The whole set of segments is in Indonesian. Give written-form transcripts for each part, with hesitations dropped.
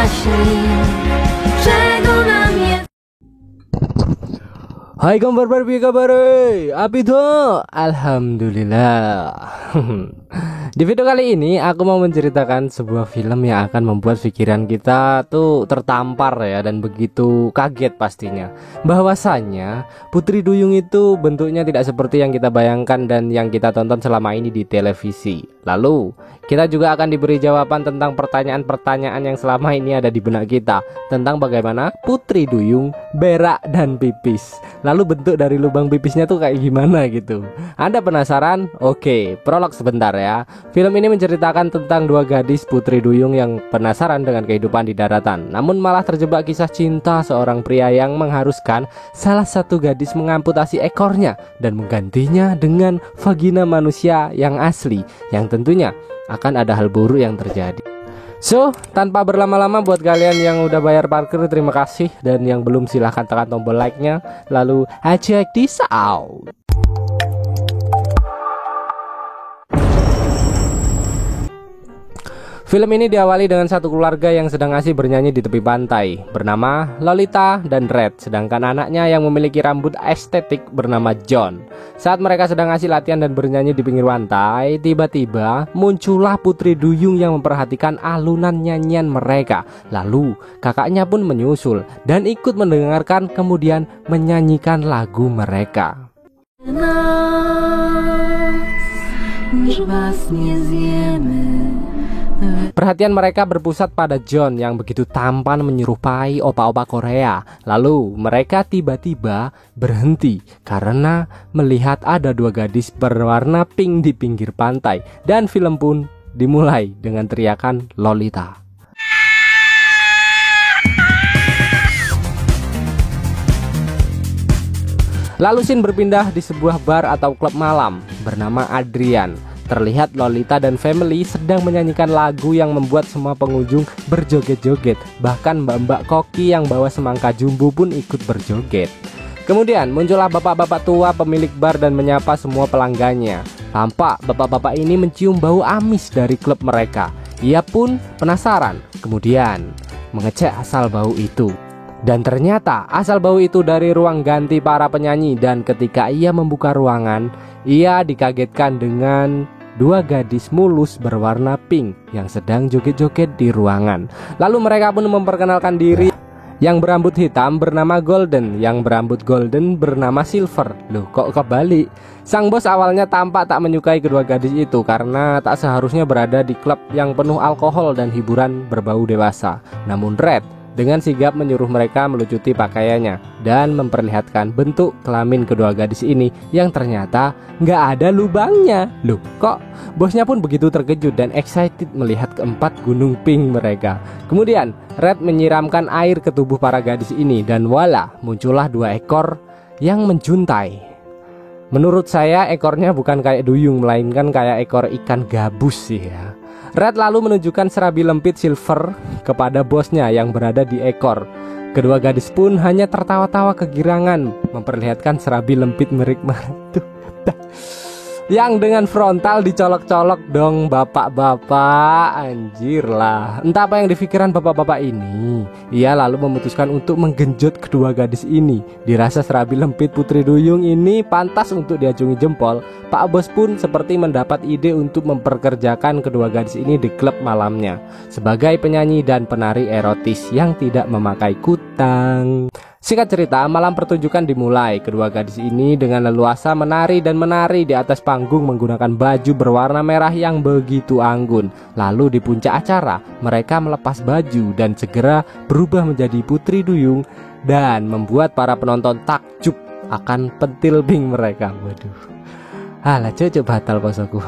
Hai kabar Barbie kabar Abi tuh Alhamdulillah. Di video kali ini aku mau menceritakan sebuah film yang akan membuat pikiran kita tuh tertampar ya, dan begitu kaget pastinya bahwasannya Putri Duyung itu bentuknya tidak seperti yang kita bayangkan dan yang kita tonton selama ini di televisi. Lalu kita juga akan diberi jawaban tentang pertanyaan-pertanyaan yang selama ini ada di benak kita tentang bagaimana Putri Duyung berak dan pipis. Lalu bentuk dari lubang pipisnya tuh kayak gimana gitu. Anda penasaran? Oke, prolog sebentar ya. Film ini menceritakan tentang dua gadis Putri Duyung yang penasaran dengan kehidupan di daratan, namun malah terjebak kisah cinta seorang pria yang mengharuskan salah satu gadis mengamputasi ekornya dan menggantinya dengan vagina manusia yang asli, yang tentunya akan ada hal buruk yang terjadi. So, tanpa berlama-lama buat kalian yang udah bayar parkir terima kasih, dan yang belum silahkan tekan tombol like-nya. Lalu check this out. Film ini diawali dengan satu keluarga yang sedang asik bernyanyi di tepi pantai bernama Lolita dan Red, sedangkan anaknya yang memiliki rambut estetik bernama John. Saat mereka sedang asik latihan dan bernyanyi di pinggir pantai, tiba-tiba muncullah Putri Duyung yang memperhatikan alunan nyanyian mereka. Lalu kakaknya pun menyusul dan ikut mendengarkan, kemudian menyanyikan lagu mereka. Perhatian mereka berpusat pada John yang begitu tampan menyerupai opa-opa Korea. Lalu mereka tiba-tiba berhenti karena melihat ada dua gadis berwarna pink di pinggir pantai. Dan film pun dimulai dengan teriakan Lolita. Lalu scene berpindah di sebuah bar atau klub malam bernama Adrian. Terlihat Lolita dan family sedang menyanyikan lagu yang membuat semua pengunjung berjoget-joget. Bahkan mbak-mbak koki yang bawa semangka jumbo pun ikut berjoget. Kemudian muncullah bapak-bapak tua pemilik bar dan menyapa semua pelanggannya. Tampak bapak-bapak ini mencium bau amis dari klub mereka. Ia pun penasaran, kemudian mengecek asal bau itu. Dan ternyata asal bau itu dari ruang ganti para penyanyi. Dan ketika ia membuka ruangan, ia dikagetkan dengan dua gadis mulus berwarna pink yang sedang joget-joget di ruangan. Lalu mereka pun memperkenalkan diri. Yang berambut hitam bernama Golden, yang berambut golden bernama Silver. Loh, kok kebalik? Sang bos awalnya tampak tak menyukai kedua gadis itu karena tak seharusnya berada di klub yang penuh alkohol dan hiburan berbau dewasa. Namun Red dengan sigap menyuruh mereka melucuti pakaiannya dan memperlihatkan bentuk kelamin kedua gadis ini yang ternyata nggak ada lubangnya. Loh, kok? Bosnya pun begitu terkejut dan excited melihat keempat gunung pink mereka. Kemudian Red menyiramkan air ke tubuh para gadis ini dan voila, muncullah dua ekor yang menjuntai. Menurut saya ekornya bukan kayak duyung, melainkan kayak ekor ikan gabus sih ya. Red lalu menunjukkan serabi lempit Silver kepada bosnya yang berada di ekor. Kedua gadis pun hanya tertawa-tawa kegirangan memperlihatkan serabi lempit milik mereka yang dengan frontal dicolok-colok dong bapak-bapak, anjir lah. Entah apa yang dipikiran bapak-bapak ini. Ia lalu memutuskan untuk menggenjot kedua gadis ini. Dirasa serabi lempit Putri Duyung ini pantas untuk diacungi jempol. Pak Bos pun seperti mendapat ide untuk memperkerjakan kedua gadis ini di klub malamnya sebagai penyanyi dan penari erotis yang tidak memakai kutang. Singkat cerita, malam pertunjukan dimulai. Kedua gadis ini dengan leluasa menari di atas panggung menggunakan baju berwarna merah yang begitu anggun. Lalu di puncak acara, mereka melepas baju dan segera berubah menjadi Putri Duyung dan membuat para penonton takjub akan pentil pink mereka. Waduh. Alah, cocok batal posoku.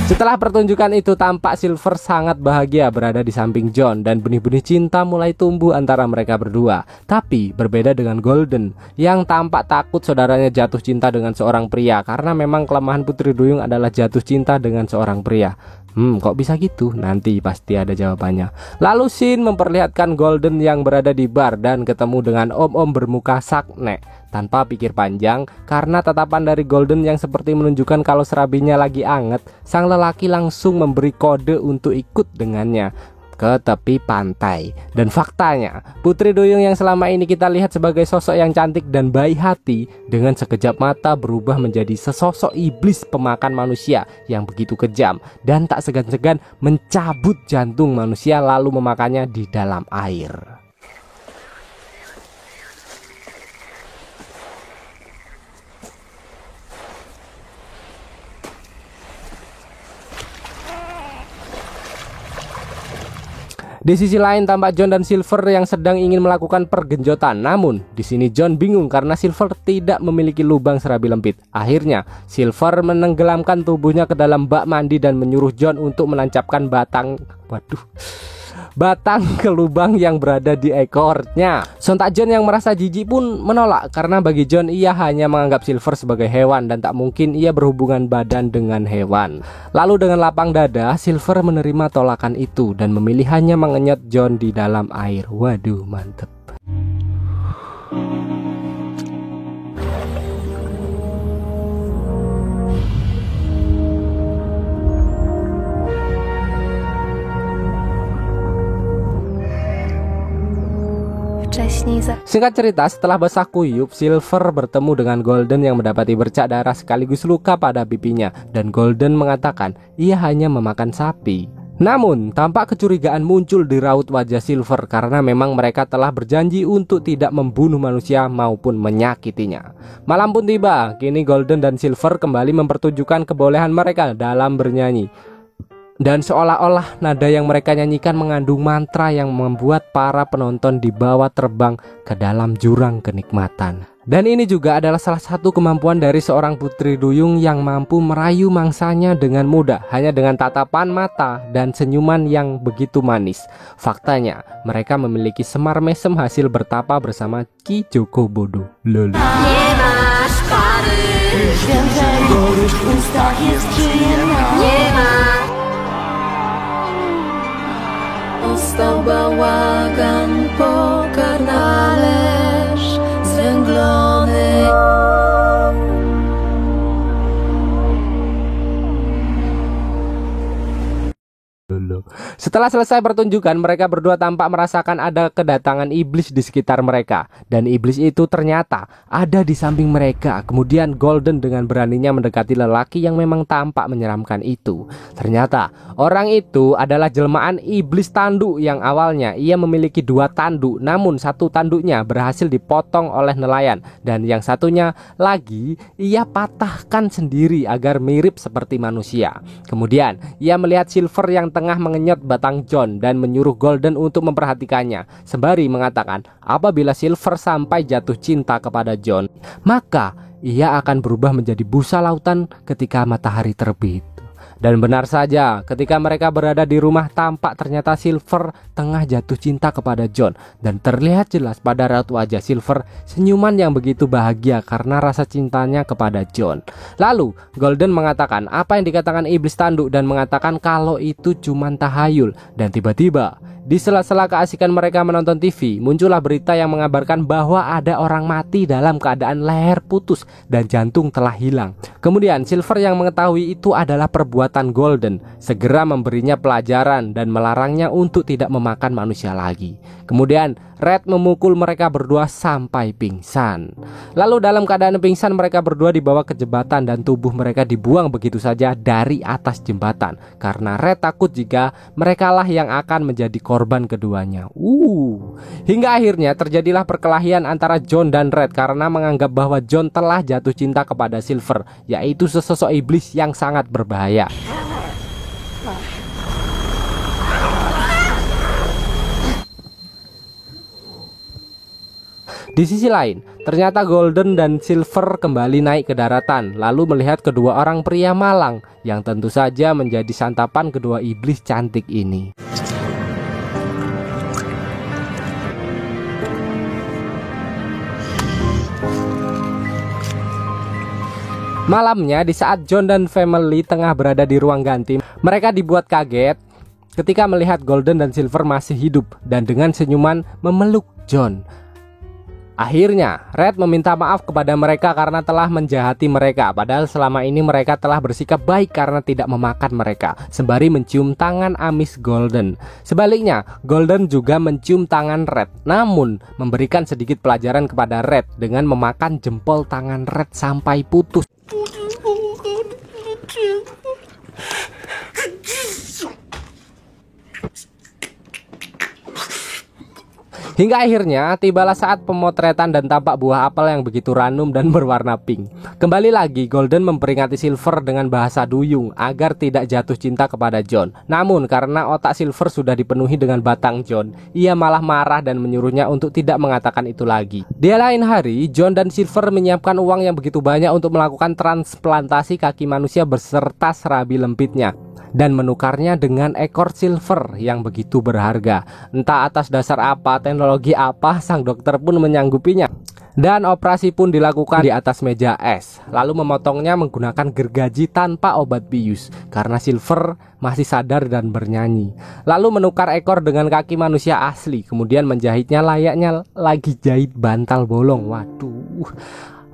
Setelah pertunjukan itu, tampak Silver sangat bahagia berada di samping John dan benih-benih cinta mulai tumbuh antara mereka berdua. Tapi berbeda dengan Golden yang tampak takut saudaranya jatuh cinta dengan seorang pria, karena memang kelemahan Putri Duyung adalah jatuh cinta dengan seorang pria. Kok bisa gitu? Nanti pasti ada jawabannya. Lalu Shin memperlihatkan Golden yang berada di bar dan ketemu dengan om-om bermuka sakne. Tanpa pikir panjang, karena tatapan dari Golden yang seperti menunjukkan kalau serabinya lagi anget, sang lelaki langsung memberi kode untuk ikut dengannya ke tepi pantai. Dan faktanya, Putri Duyung yang selama ini kita lihat sebagai sosok yang cantik dan baik hati, dengan sekejap mata berubah menjadi sesosok iblis pemakan manusia yang begitu kejam dan tak segan-segan mencabut jantung manusia lalu memakannya di dalam air. Di sisi lain tampak John dan Silver yang sedang ingin melakukan pergenjotan. Namun di sini John bingung karena Silver tidak memiliki lubang serabi lempit. Akhirnya Silver menenggelamkan tubuhnya ke dalam bak mandi dan menyuruh John untuk menancapkan batang ke lubang yang berada di ekornya. Sontak John yang merasa jijik pun menolak karena bagi John ia hanya menganggap Silver sebagai hewan dan tak mungkin ia berhubungan badan dengan hewan. Lalu dengan lapang dada Silver menerima tolakan itu dan memilih hanya mengenyot John di dalam air. Waduh, mantep. Singkat cerita, setelah basah kuyup, Silver bertemu dengan Golden yang mendapati bercak darah sekaligus luka pada pipinya. Dan Golden mengatakan ia hanya memakan sapi. Namun, tampak kecurigaan muncul di raut wajah Silver karena memang mereka telah berjanji untuk tidak membunuh manusia maupun menyakitinya. Malam pun tiba, kini Golden dan Silver kembali mempertunjukkan kebolehan mereka dalam bernyanyi. Dan seolah-olah nada yang mereka nyanyikan mengandung mantra yang membuat para penonton dibawa terbang ke dalam jurang kenikmatan. Dan ini juga adalah salah satu kemampuan dari seorang Putri Duyung yang mampu merayu mangsanya dengan mudah hanya dengan tatapan mata dan senyuman yang begitu manis. Faktanya, mereka memiliki semar mesem hasil bertapa bersama Ki Joko Bodo. Lolo. Bawagan po karnależ zwęglony. Setelah selesai pertunjukan, mereka berdua tampak merasakan ada kedatangan iblis di sekitar mereka. Dan iblis itu ternyata ada di samping mereka. Kemudian Golden dengan beraninya mendekati lelaki yang memang tampak menyeramkan itu. Ternyata orang itu adalah jelmaan iblis tanduk yang awalnya ia memiliki 2 tanduk. Namun satu tanduknya berhasil dipotong oleh nelayan. Dan yang satunya lagi ia patahkan sendiri agar mirip seperti manusia. Kemudian ia melihat Silver yang tengah mengenyot batang John dan menyuruh Golden untuk memperhatikannya, sembari mengatakan apabila Silver sampai jatuh cinta kepada John, maka ia akan berubah menjadi busa lautan ketika matahari terbit. Dan benar saja, ketika mereka berada di rumah tampak ternyata Silver tengah jatuh cinta kepada John. Dan terlihat jelas pada raut wajah Silver senyuman yang begitu bahagia karena rasa cintanya kepada John. Lalu Golden mengatakan apa yang dikatakan iblis tanduk dan mengatakan kalau itu cuma tahayul. Dan tiba-tiba di sela-sela keasikan mereka menonton TV, muncullah berita yang mengabarkan bahwa ada orang mati dalam keadaan leher putus dan jantung telah hilang. Kemudian Silver yang mengetahui itu adalah perbuatan Golden, segera memberinya pelajaran dan melarangnya untuk tidak memakan manusia lagi. Kemudian Red memukul mereka berdua sampai pingsan. Lalu dalam keadaan pingsan mereka berdua dibawa ke jembatan dan tubuh mereka dibuang begitu saja dari atas jembatan. Karena Red takut jika merekalah yang akan menjadi korban keduanya. Hingga akhirnya terjadilah perkelahian antara John dan Red karena menganggap bahwa John telah jatuh cinta kepada Silver, yaitu sesosok iblis yang sangat berbahaya. Di sisi lain, ternyata Golden dan Silver kembali naik ke daratan, lalu melihat kedua orang pria malang yang tentu saja menjadi santapan kedua iblis cantik ini. Malamnya, di saat John dan family tengah berada di ruang ganti, Mereka dibuat kaget ketika melihat Golden dan Silver masih hidup dan dengan senyuman memeluk John. Akhirnya, Red meminta maaf kepada mereka karena telah menjahati mereka. Padahal selama ini mereka telah bersikap baik karena tidak memakan mereka, sembari mencium tangan amis Golden. Sebaliknya, Golden juga mencium tangan Red, namun memberikan sedikit pelajaran kepada Red dengan memakan jempol tangan Red sampai putus. Hingga akhirnya tibalah saat pemotretan dan tampak buah apel yang begitu ranum dan berwarna pink. Kembali lagi Golden memperingati Silver dengan bahasa duyung agar tidak jatuh cinta kepada John. Namun karena otak Silver sudah dipenuhi dengan batang John, ia malah marah dan menyuruhnya untuk tidak mengatakan itu lagi. Di lain hari, John dan Silver menyiapkan uang yang begitu banyak untuk melakukan transplantasi kaki manusia beserta serabi lempitnya dan menukarnya dengan ekor Silver yang begitu berharga. Entah atas dasar apa, teknologi apa, sang dokter pun menyanggupinya. Dan operasi pun dilakukan di atas meja es, lalu memotongnya menggunakan gergaji tanpa obat bius karena Silver masih sadar dan bernyanyi. Lalu menukar ekor dengan kaki manusia asli, kemudian menjahitnya layaknya lagi jahit bantal bolong. Waduh.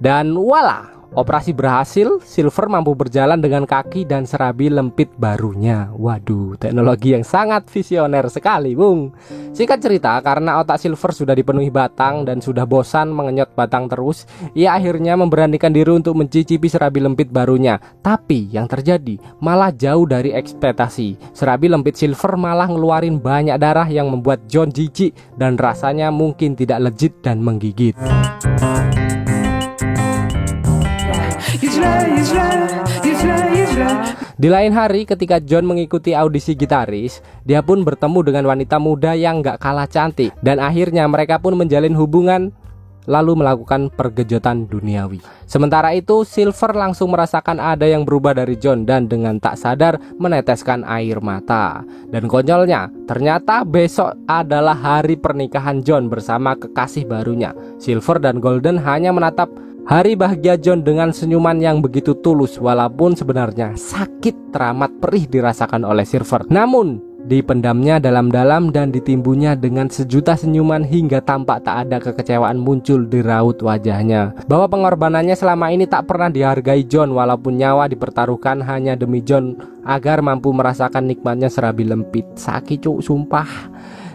Dan voila, operasi berhasil, Silver mampu berjalan dengan kaki dan serabi lempit barunya. Waduh, teknologi yang sangat visioner sekali, Bung. Singkat cerita, karena otak Silver sudah dipenuhi batang dan sudah bosan mengenyot batang terus, ia akhirnya memberanikan diri untuk mencicipi serabi lempit barunya. Tapi yang terjadi malah jauh dari ekspektasi. Serabi lempit Silver malah ngeluarin banyak darah yang membuat John jijik dan rasanya mungkin tidak legit dan menggigit. Di lain hari ketika John mengikuti audisi gitaris, dia pun bertemu dengan wanita muda yang gak kalah cantik. Dan akhirnya mereka pun menjalin hubungan lalu melakukan pergejotan duniawi. Sementara itu Silver langsung merasakan ada yang berubah dari John dan dengan tak sadar meneteskan air mata. Dan konyolnya, ternyata besok adalah hari pernikahan John bersama kekasih barunya. Silver dan Golden hanya menatap hari bahagia John dengan senyuman yang begitu tulus, walaupun sebenarnya sakit teramat perih dirasakan oleh Silver. Namun dipendamnya dalam-dalam dan ditimbunnya dengan sejuta senyuman hingga tampak tak ada kekecewaan muncul di raut wajahnya. Bahwa pengorbanannya selama ini tak pernah dihargai John, walaupun nyawa dipertaruhkan hanya demi John agar mampu merasakan nikmatnya serabi lempit. Sakit cuk, sumpah.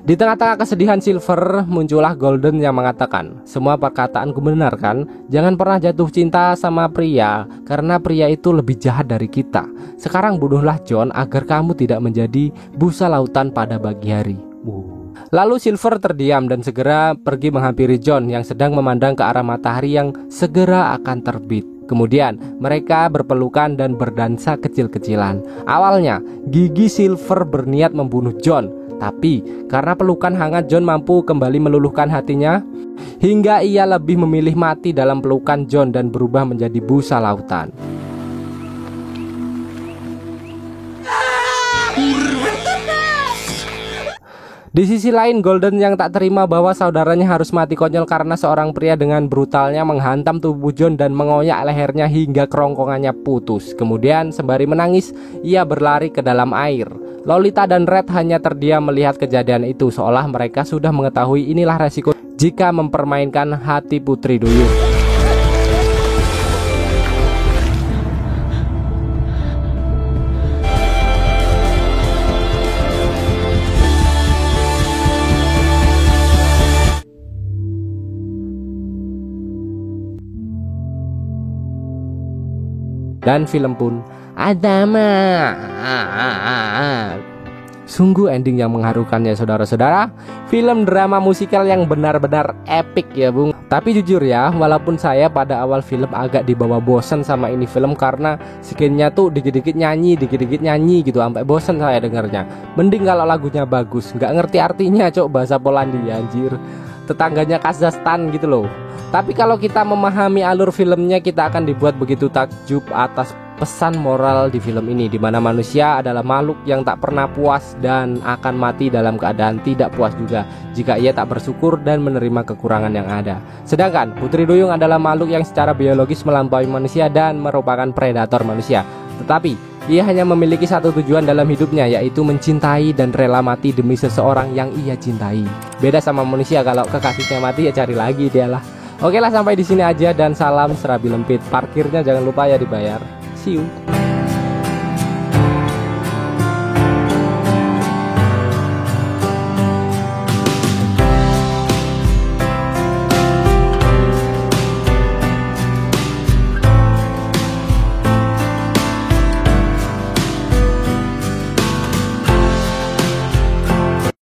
Di tengah-tengah kesedihan Silver, muncullah Golden yang mengatakan, "Semua perkataanku benar kan? Jangan pernah jatuh cinta sama pria, karena pria itu lebih jahat dari kita. Sekarang bunuhlah John agar kamu tidak menjadi busa lautan pada pagi hari." Lalu Silver terdiam dan segera pergi menghampiri John yang sedang memandang ke arah matahari yang segera akan terbit. Kemudian mereka berpelukan dan berdansa kecil-kecilan. Awalnya gigi Silver berniat membunuh John, tapi karena pelukan hangat John mampu kembali meluluhkan hatinya, hingga ia lebih memilih mati dalam pelukan John dan berubah menjadi busa lautan. Di sisi lain, Golden yang tak terima bahwa saudaranya harus mati konyol karena seorang pria dengan brutalnya menghantam tubuh John dan mengoyak lehernya hingga kerongkongannya putus. Kemudian sembari menangis, ia berlari ke dalam air. Lolita dan Red hanya terdiam melihat kejadian itu, seolah mereka sudah mengetahui inilah resiko jika mempermainkan hati Putri Duyung. Dan film pun Adama. Sungguh ending yang mengharukan ya saudara-saudara. Film drama musikal yang benar-benar epic ya Bung. Tapi jujur ya, walaupun saya pada awal film agak dibawa bosan sama ini film karena skinnya tuh dikit-dikit nyanyi gitu, sampai bosan saya dengarnya. Mending kalau lagunya bagus, nggak ngerti artinya cok, bahasa Polandia anjir, tetangganya Kazakhstan gitu loh. Tapi kalau kita memahami alur filmnya, kita akan dibuat begitu takjub atas pesan moral di film ini, di mana manusia adalah makhluk yang tak pernah puas dan akan mati dalam keadaan tidak puas juga jika ia tak bersyukur dan menerima kekurangan yang ada. Sedangkan Putri Duyung adalah makhluk yang secara biologis melampaui manusia dan merupakan predator manusia. Tetapi Ia hanya memiliki satu tujuan dalam hidupnya, yaitu mencintai dan rela mati demi seseorang yang ia cintai. Beda sama manusia, kalau kekasihnya mati ya cari lagi dia lah. Oke lah, sampai di sini aja dan salam serabi lempit. Parkirnya jangan lupa ya dibayar. See you.